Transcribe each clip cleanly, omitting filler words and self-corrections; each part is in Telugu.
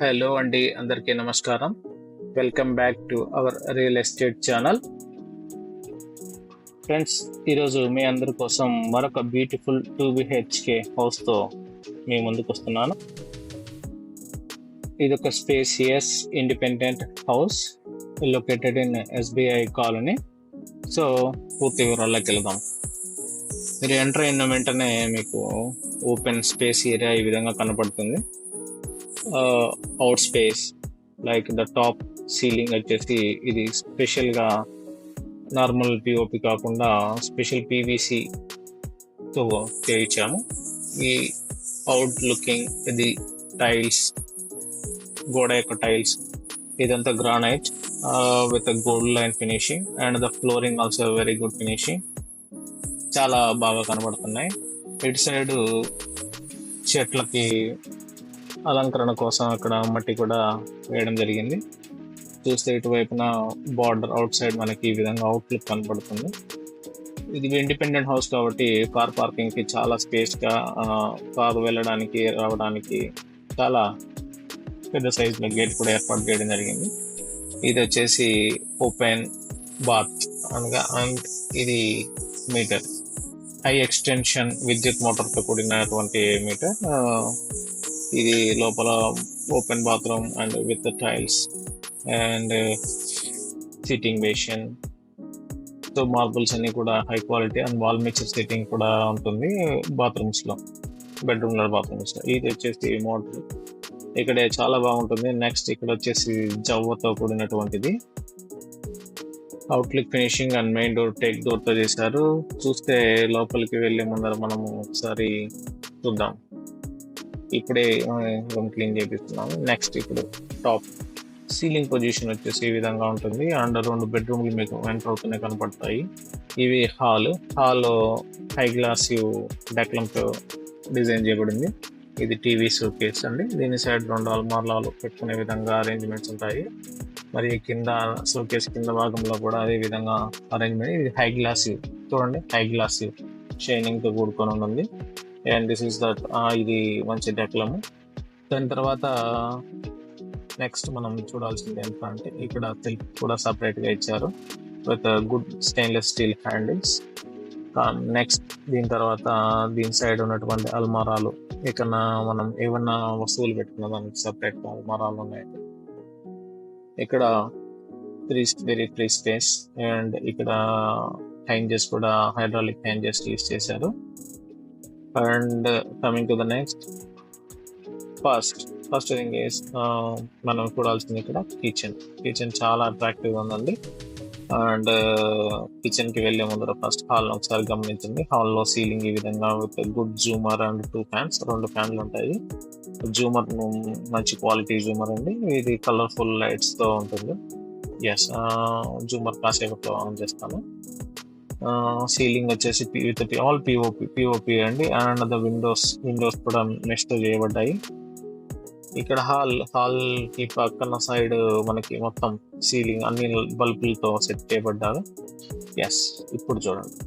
హలో అండి, అందరికీ నమస్కారం. Welcome back to our real estate channel. Friends, ఈరోజు మీ అందరి కోసం మరొక బ్యూటిఫుల్ 2BHK హౌస్తో మీ ముందుకు వస్తున్నాను. ఇది ఒక spacious independent house located in SBI colony. So పూర్తి వివరాల్లోకి వెళ్దాం. మీరు ఎంటర్ అయిన వెంటనే మీకు ఓపెన్ స్పేస్ ఏరియా ఈ విధంగా కనపడుతుంది. Out space like the top ceiling వచ్చేసి ఇది స్పెషల్గా నార్మల్ పిఓపి కాకుండా స్పెషల్ PVCతో చేయించాము. ఈ అవుట్ లుకింగ్ ఇది టైల్స్, గోడ యొక్క టైల్స్ ఇదంతా granite with gold line finishing and the flooring also very good finishing. చాలా బాగా కనబడుతున్నాయి. ఇటు సైడ్ చెట్లకి అలంకరణ కోసం అక్కడ మట్టి కూడా వేయడం జరిగింది. చూస్తే ఇటువైపున బార్డర్ అవుట్ సైడ్ మనకి ఈ విధంగా అవుట్లుక్ కనపడుతుంది. ఇది ఇండిపెండెంట్ హౌస్ కాబట్టి కార్ పార్కింగ్ కి చాలా స్పేస్ గా కారు వెళ్ళడానికి రావడానికి చాలా పెద్ద సైజ్ లో గేట్ కూడా ఏర్పాటు చేయడం జరిగింది. ఇది వచ్చేసి ఓపెన్ బాత్ అనగా అండ్ ఇది మీటర్ హై ఎక్స్టెన్షన్ విద్యుత్ మోటార్ తో కూడినటువంటి మీటర్. ఇది లోపల open bathroom and with tiles and sitting basin. So marbles అన్ని కూడా high quality and wall mixture sitting కూడా ఉంటుంది బాత్రూమ్స్ లో, బెడ్రూమ్ లో బాత్రూమ్స్ లో. ఇది వచ్చేసి మోటార్ ఇక్కడ చాలా బాగుంటుంది. నెక్స్ట్ ఇక్కడ వచ్చేసి జవ్వతో కూడినటువంటిది outlook finishing and main door teak door తో చేశారు. చూస్తే లోపలికి వెళ్ళే ముందర మనము ఒకసారి చూద్దాం. ఇప్పుడే రూమ్ క్లీన్ చేపిస్తున్నాము. నెక్స్ట్ ఇప్పుడు టాప్ సీలింగ్ పొజిషన్ వచ్చేసి ఈ విధంగా ఉంటుంది. అండ్ 2 బెడ్రూమ్లు మీకు ఎంటర్ అవుతూనే కనపడతాయి. ఇవి హాల్ హై గ్లాస్ డెక్లంతో డిజైన్ చేయబడింది. ఇది టీవీ షోకేస్ అండి. దీని సైడ్ 2 అల్మారాలు పెట్టుకునే విధంగా అరేంజ్మెంట్స్ ఉంటాయి. మరి కింద షోకేస్ కింద భాగంలో కూడా అదే విధంగా అరేంజ్మెంట్. ఇది హై గ్లాస్ చూడండి, హై గ్లాస్ షైనింగ్ తో కూడుకొని ఉంది. అండ్ దిస్ ఇస్ దట్ ఇది మంచి డెక్లము. దాని తర్వాత నెక్స్ట్ మనం చూడాల్సింది ఎంత అంటే ఇక్కడ సెల్ఫ్ కూడా సపరేట్ గా ఇచ్చారు with good stainless steel handles. Next దీని తర్వాత దీని సైడ్ ఉన్నటువంటి అల్మారాలు, ఇక్కడ మనం ఏమన్నా వస్తువులు పెట్టుకున్న దానికి సపరేట్ అల్మారాలు ఉన్నాయి. ఇక్కడ వెరీ ఫ్రీ స్పేస్. అండ్ ఇక్కడ హ్యాంగర్స్ కూడా హైడ్రాలిక్ హ్యాంగర్స్ యూస్ చేశారు. And coming to the next, first thing is మనం చూడాల్సింది ఇక్కడ కిచెన్ చాలా అట్రాక్టివ్ ఉందండి. అండ్ కిచెన్ కి వెళ్లే ముందర ఫస్ట్ హాల్ ఒకసారి గమనించండి. హాల్లో సీలింగ్ ఈ విధంగా విత్ గుడ్ జూమర్ అండ్ 2 ఫ్యాన్స్, 2 ఫ్యాన్లు ఉంటాయి. జూమర్ మంచి క్వాలిటీ జూమర్ అండి. ఇది కలర్ఫుల్ లైట్స్ తో ఉంటుంది. ఎస్, జూమర్ కాసేపు ఆన్ చేస్తాను. సీలింగ్ వచ్చేసి విత్ ఆల్ పిఓపి అండి. అండ్ ద విండోస్ కూడా మెష్ తో చేయబడ్డాయి. ఇక్కడ హాల్ కి పక్కన సైడ్ మనకి మొత్తం సీలింగ్ అన్ని బల్బులతో సెట్ చేయబడ్డారు. ఎస్, ఇప్పుడు చూడండి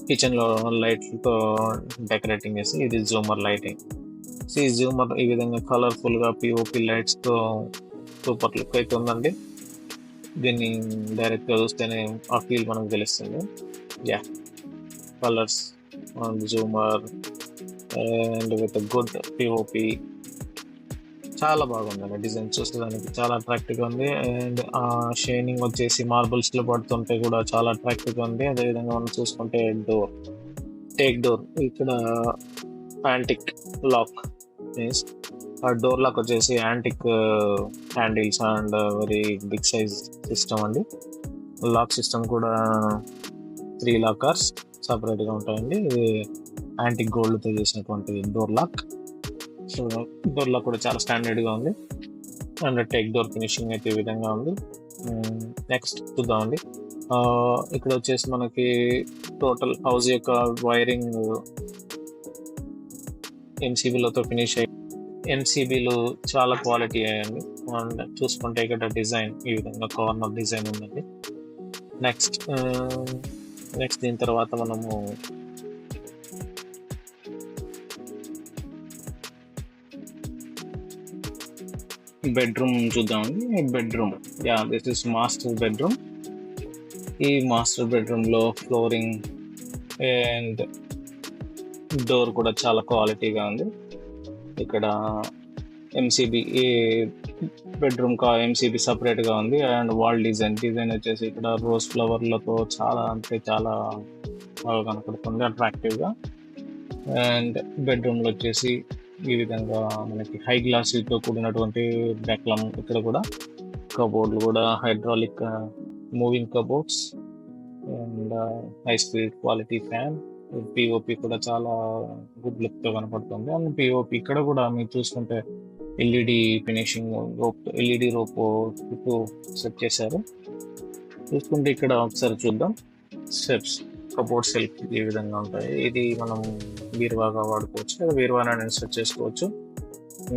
కిచెన్ లో లైట్లతో డెకరేటింగ్ చేసి ఇది జూమర్ లైటింగ్. జూమర్ ఈ విధంగా కలర్ఫుల్ గా పిఓపి లైట్స్ తో సూపర్ లుక్ అయితే ఉందండి. దీన్ని డైరెక్ట్ గా చూస్తేనే ఆ ఫీల్ మనకు తెలుస్తుంది. యా, కలర్స్ జూమర్ అండ్ విత్ గుడ్ పిఓపి చాలా బాగుందండి. డిజైన్ చూసేదానికి చాలా అట్రాక్టివ్ గా ఉంది. అండ్ ఆ షైనింగ్ వచ్చేసి మార్బుల్స్ లో పడుతుంటే కూడా చాలా అట్రాక్టివ్ గా ఉంది. అదేవిధంగా మనం చూసుకుంటే టేక్ డోర్, ఇక్కడ యాంటిక్ లాక్, ఆ డోర్ లాక్ వచ్చేసి antique handles and very big size system అండి. లాక్ సిస్టమ్ కూడా 3 లాకర్స్ సపరేట్ గా ఉంటాయండి. ఇది యాంటిక్ గోల్డ్ తో చేసినటువంటి door lock. So door lock కూడా చాలా స్టాండర్డ్ గా ఉంది. అండ్ టేక్ డోర్ ఫినిషింగ్ అయితే ఈ విధంగా ఉంది. నెక్స్ట్ చూద్దామండి. ఇక్కడ వచ్చేసి మనకి టోటల్ హౌస్ యొక్క వైరింగ్ MCBలతో ఫినిష్ అయ్యి, MCBలు చాలా క్వాలిటీ అయ్యండి. అండ్ చూసుకుంటే ఇక్కడ డిజైన్ ఈ విధంగా కార్నర్ డిజైన్ ఉందండి. నెక్స్ట్ దీని తర్వాత మనము బెడ్రూమ్ చూద్దామండి. Bedroom, this is master bedroom. ఈ మాస్టర్ బెడ్రూమ్ లో ఫ్లోరింగ్ అండ్ డోర్ కూడా చాలా క్వాలిటీగా ఉంది. ఇక్కడ ఎంసీబీ బెడ్రూమ్ ఎంసీబీ సపరేట్ గా ఉంది. అండ్ వాల్ డిజైన్ వచ్చేసి ఇక్కడ రోజ్ ఫ్లవర్లతో చాలా బాగా కనపడుతుంది, అట్రాక్టివ్ గా. అండ్ బెడ్రూమ్ లో వచ్చేసి ఈ విధంగా మనకి హై గ్లాస్ తో కూడినటువంటి డెక్లం. ఇక్కడ కూడా కబోర్డ్లు కూడా hydraulic moving cupboards and high speed quality fan. POP కూడా చాలా గుడ్ లుక్ తో కనపడుతుంది. అండ్ పిఓపి ఇక్కడ కూడా మీరు చూసుకుంటే ఎల్ఈడి ఫినిషింగ్ ఎల్ఈడి రోప్ చుట్టూ సెట్ చేశారు. చూసుకుంటే ఇక్కడ ఒకసారి చూద్దాం. స్టెప్స్, కబోర్డ్ సెల్ఫ్ ఈ విధంగా ఉంటాయి. ఇది మనం బీరువాగా వాడుకోవచ్చు, లేదా బీరువాని ఇన్సర్ట్ చేసుకోవచ్చు.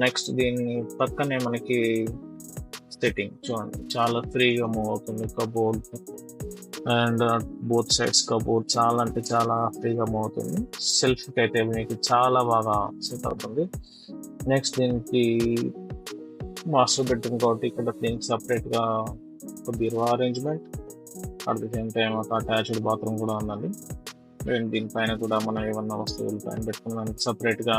నెక్స్ట్ దీని పక్కనే మనకి సెట్టింగ్ చూడండి, చాలా ఫ్రీగా మూవ్ అవుతుంది cupboard. And both sides cupboard చాలా ఫ్రీగా మూవ్ అవుతుంది. సెల్ఫ్ కి అయితే మీకు చాలా బాగా సెట్ అవుతుంది. నెక్స్ట్ దీనికి మాస్టర్ బెడ్రూమ్ కాబట్టి ఇక్కడ దీనికి సపరేట్ గా ఒక బీరువా arrangement, at the same time ఒక అటాచ్డ్ బాత్రూమ్ కూడా ఉందండి. అండ్ దీనిపైన కూడా మనం ఏమన్నా వస్తువులు పైన పెట్టుకోవడానికి సపరేట్ గా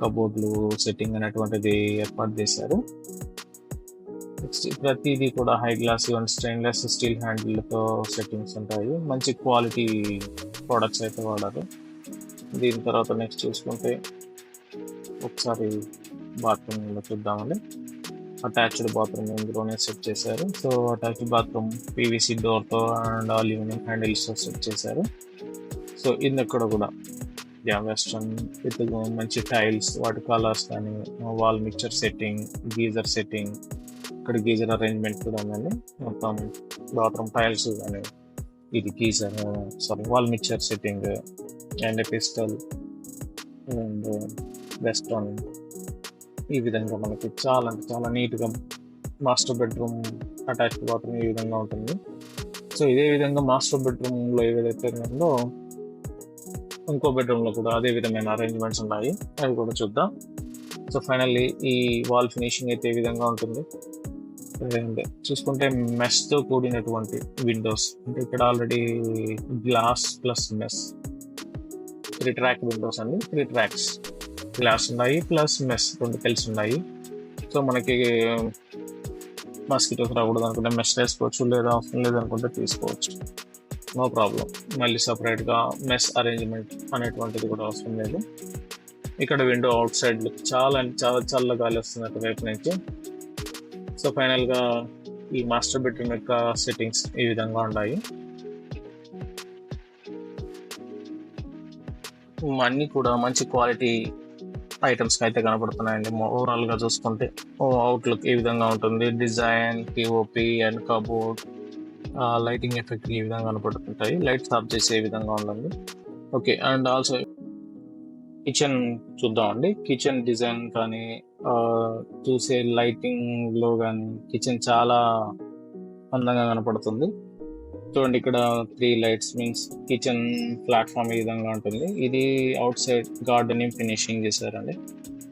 కబోర్డ్లు సెట్టింగ్ అనేటువంటిది ఏర్పాటు చేశారు. ప్రతిదీ కూడా high glass and stainless steel హ్యాండిల్తో సెట్టింగ్స్ ఉంటాయి. మంచి క్వాలిటీ ప్రొడక్ట్స్ అయితే వాడారు. దీని తర్వాత నెక్స్ట్ చూసుకుంటే ఒకసారి బాత్రూమ్లో చూద్దామండి. అటాచ్డ్ బాత్రూమ్ ఇందులోనే సెట్ చేశారు. సో అటాచ్డ్ బాత్రూమ్ పీవీసీ డోర్తో అండ్ అల్యూమినియం హ్యాండిల్స్తో సెట్ చేశారు. సో ఇక్కడ కూడా వెస్ట్రన్ విత్ మంచి టైల్స్, వాటి కలర్స్ కానీ, wall mixer setting, geyser setting, ఇక్కడ గీజర్ అరేంజ్మెంట్ కూడా ఉందండి. మొత్తం బాత్రూమ్ టైల్స్ కానీ, ఇది geyser wall mixer setting and pistol and western. ఈ విధంగా మనకి చాలా నీట్గా మాస్టర్ బెడ్రూమ్ అటాచ్డ్ బాత్రూమ్ ఈ విధంగా ఉంటుంది. సో ఇదే విధంగా మాస్టర్ బెడ్రూమ్లో ఏదైతే ఉందో ఇంకో బెడ్రూమ్లో కూడా అదే విధమైన అరేంజ్మెంట్స్ ఉన్నాయి, అవి కూడా చూద్దాం. సో ఫైనల్లీ ఈ వాల్ ఫినిషింగ్ అయితే ఈ విధంగా ఉంటుంది. అండ్ చూసుకుంటే మెష్తో కూడినటువంటి విండోస్, అంటే ఇక్కడ already glass plus mesh 3 track Windows అండి. 3 ట్రాక్స్ గ్లాస్ ఉన్నాయి ప్లస్ మెష్ 2 కలిసి ఉన్నాయి. సో మనకి మస్కిటోస్ రాకూడదు అనుకుంటే మెష్ వేసుకోవచ్చు, లేదా అవసరం లేదనుకుంటే తీసుకోవచ్చు, నో ప్రాబ్లం. మళ్ళీ సపరేట్గా మెష్ అరేంజ్మెంట్ అనేటువంటిది కూడా అవసరం లేదు. ఇక్కడ విండో అవుట్ సైడ్ చాలా చల్ల గాలి వస్తుంది అటువైపు నుంచి. సో ఫైనల్గా ఈ మాస్టర్ బెడ్రూమ్ యొక్క సెట్టింగ్స్ ఈ విధంగా ఉన్నాయి. అన్నీ కూడా మంచి క్వాలిటీ ఐటమ్స్ అయితే కనపడుతున్నాయండి. ఓవరాల్ గా చూసుకుంటే అవుట్లుక్ ఈ విధంగా ఉంటుంది. Design, POP and cupboard, lighting effect ఈ విధంగా కనపడుతుంటాయి. లైట్స్ ఆఫ్ చేసే విధంగా ఉంటుంది. ఓకే, అండ్ ఆల్సో కిచెన్ చూద్దామండి. కిచెన్ డిజైన్ కానీ, చూసే లైటింగ్ లో కానీ కిచెన్ చాలా అందంగా కనపడుతుంది. చూడండి, ఇక్కడ 3 లైట్స్ మీన్స్ కిచెన్ ప్లాట్ఫామ్ ఈ విధంగా ఉంటుంది. ఇది అవుట్ సైడ్ గార్డెనింగ్ ఫినిషింగ్ చేశారండి.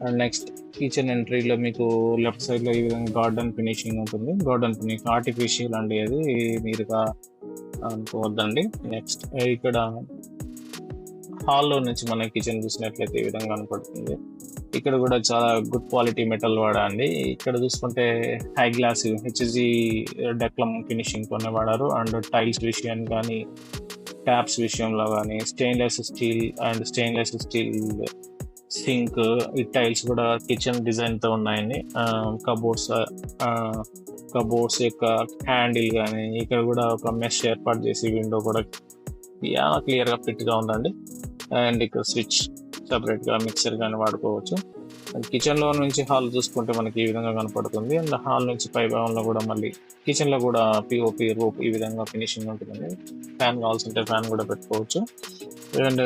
అండ్ నెక్స్ట్ కిచెన్ ఎంట్రీలో మీకు లెఫ్ట్ సైడ్ లో ఈ విధంగా గార్డెన్ ఫినిషింగ్ ఉంటుంది. గార్డెన్ ఫినిషింగ్ ఆర్టిఫిషియల్ అండి, అది మీరుగా అనుకోవద్దండి. నెక్స్ట్ ఇక్కడ హాల్లో నుంచి మన కిచెన్ చూసినట్లయితే ఈ విధంగా కనపడుతుంది. ఇక్కడ కూడా చాలా గుడ్ క్వాలిటీ మెటల్ వాడండి. ఇక్కడ చూసుకుంటే హై గ్లాస్ హెచ్జి డెక్లమ్ ఫినిషింగ్ కొన్ని వాడారు. అండ్ టైల్స్ విషయం కానీ, ట్యాప్స్ విషయంలో కానీ స్టెయిన్లెస్ స్టీల్ సింక్, ఈ టైల్స్ కూడా కిచెన్ డిజైన్ తో ఉన్నాయండి. కబోర్డ్స్ యొక్క హ్యాండిల్ కానీ, ఇక్కడ కూడా ఒక మెష్ ఏర్పాటు చేసి విండో కూడా క్లియర్ గా ఫిట్ గా ఉందండి. అండ్ ఇక్కడ స్విచ్ సపరేట్ గా మిక్సర్ కానీ వాడుకోవచ్చు. కిచెన్ లో నుంచి హాల్ చూసుకుంటే మనకి ఈ విధంగా కనపడుతుంది. అండ్ హాల్ నుంచి పై భాగంలో కూడా మళ్ళీ కిచెన్ లో కూడా పిఓపి రూప్ ఈ విధంగా ఫినిషింగ్ ఉంటుందండి. ఫ్యాన్ కావాల్సి ఉంటే ఫ్యాన్ కూడా పెట్టుకోవచ్చు. అండ్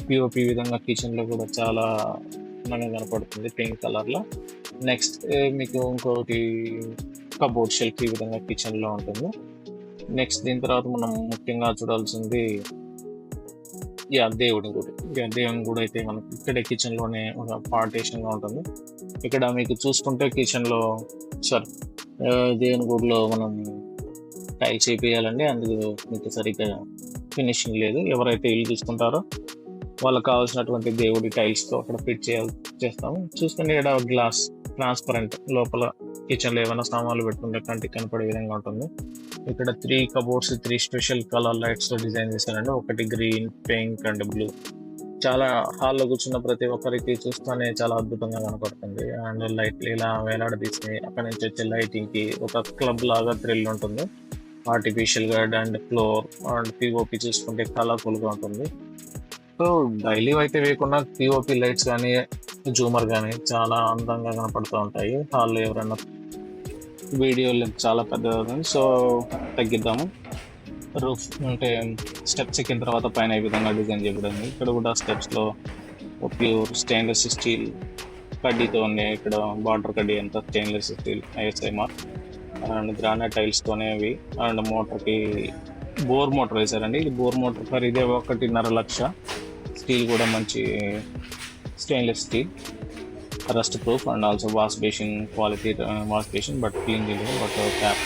పిఓపి ఈ విధంగా కిచెన్ లో కూడా చాలా అందంగా కనపడుతుంది పింక్ కలర్ లో. నెక్స్ట్ మీకు ఇంకోటి కబోర్డ్ షెల్ఫ్ ఈ విధంగా కిచెన్ లో ఉంటుంది. నెక్స్ట్ దీని తర్వాత మనం ముఖ్యంగా చూడాల్సింది దేవుడి గుడి. దేవుని గుడి అయితే మనకి ఇక్కడే కిచెన్ లోనే ఒక పార్టీషన్ గా ఉంటుంది. ఇక్కడ మీకు చూసుకుంటే కిచెన్లో సారీ దేవుని గుడిలో మనం టైల్స్ వేపియాలండి. అందుకు మీకు సరిగ్గా ఫినిషింగ్ లేదు. ఎవరైతే ఇల్లు చూసుకుంటారో వాళ్ళకి కావాల్సినటువంటి దేవుడి టైల్స్తో అక్కడ ఫిట్ చేస్తాము. చూసుకుంటే ఇక్కడ గ్లాస్ ట్రాన్స్పరెంట్ లోపల కిచెన్లో ఏమైనా సామాన్లు పెట్టుకుంటే కంటికి కనపడే విధంగా ఉంటుంది. ఇక్కడ 3 కబోర్డ్స్ 3 స్పెషల్ కలర్ లైట్స్తో డిజైన్ చేశారండి. ఒకటి గ్రీన్, పింక్ అండ్ బ్లూ. చాలా హాల్లో కూర్చున్న ప్రతి ఒక్కరికి చూస్తూనే చాలా అద్భుతంగా కనపడుతుంది. అండ్ లైట్లు ఇలా వేలాడదీసి అక్కడ నుంచి వచ్చే లైటింగ్కి ఒక క్లబ్ లాగా థ్రిల్ ఉంటుంది. ఆర్టిఫిషియల్గా అండ్ ఫ్లోర్ అండ్ పిఓపి చూసుకుంటే కలర్ఫుల్గా ఉంటుంది. సో డైలీ అయితే వేయకుండా పిఓపి లైట్స్ కానీ జూమర్ కానీ చాలా అందంగా కనపడుతూ ఉంటాయి. హాల్లో ఎవరైనా వీడియో లెంత్ చాలా పెద్దగా ఉంది, సో తగ్గిద్దాము. రూఫ్ అంటే స్టెప్స్ ఎక్కిన తర్వాత పైన ఈ విధంగా డిజైన్ చేయబడింది. ఇక్కడ కూడా స్టెప్స్లో ప్యూర్ స్టెయిన్లెస్ స్టీల్ కడ్డీతో ఉన్నాయి. ఇక్కడ బార్డర్ కడ్డీ అంతా stainless steel ISI mark and granite టైల్స్తోనే అవి. అండ్ మోటార్కి బోర్ మోటార్ వేశారండి. ఇది బోర్ మోటార్ ఖరీదే 1.5 లక్ష. స్టీల్ కూడా మంచి stainless steel, rust proof and also wash basin quality wash basin, but clean చేయలేదు. Water tap.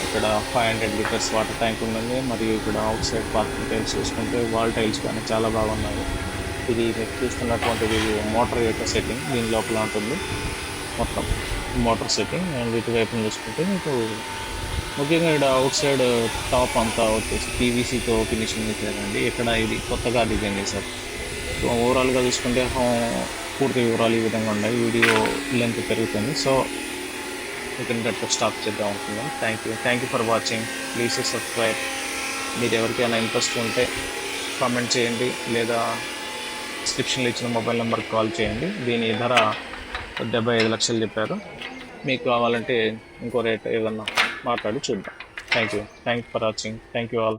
ఇక్కడ 500 లీటర్స్ వాటర్ ట్యాంక్ ఉంటుంది. మరియు ఇక్కడ అవుట్ సైడ్ పార్కింగ్ టైల్స్ చూసుకుంటే వాల్ టైల్స్ కానీ చాలా బాగున్నాయి. ఇది మీరు చూస్తున్నటువంటిది మోటార్ యొక్క సెట్టింగ్ దీని లోపల ఉంటుంది. మొత్తం మోటార్ సెట్టింగ్. అండ్ వీటి వైపు చూసుకుంటే మీకు ముఖ్యంగా ఇక్కడ అవుట్ సైడ్ టాప్ అంతా వచ్చేసి పీవీసీతో ఫినిషింగ్ చేశారండి. ఇక్కడ ఇది కొత్తగా డిజైన్ చేశారు. సో ఓవరాల్గా చూసుకుంటే పూర్తి వివరాలు ఈ విధంగా ఉన్నాయి. వీడియో లెంత్ పెరుగుతుంది, సో ఇక్కడ స్టాప్ చేద్దాం అనుకుందాం. Thank you for watching. Please subscribe. మీరు ఎవరికైనా ఇంట్రెస్ట్ ఉంటే కామెంట్ చేయండి, లేదా డిస్క్రిప్షన్లో ఇచ్చిన మొబైల్ నెంబర్కి కాల్ చేయండి. దీని ధర 75 లక్షలు చెప్పారు. మీకు కావాలంటే ఇంకో రేట్ ఏదన్నా మాట్లాడి చూద్దాం. Thank you for watching. Thank you all.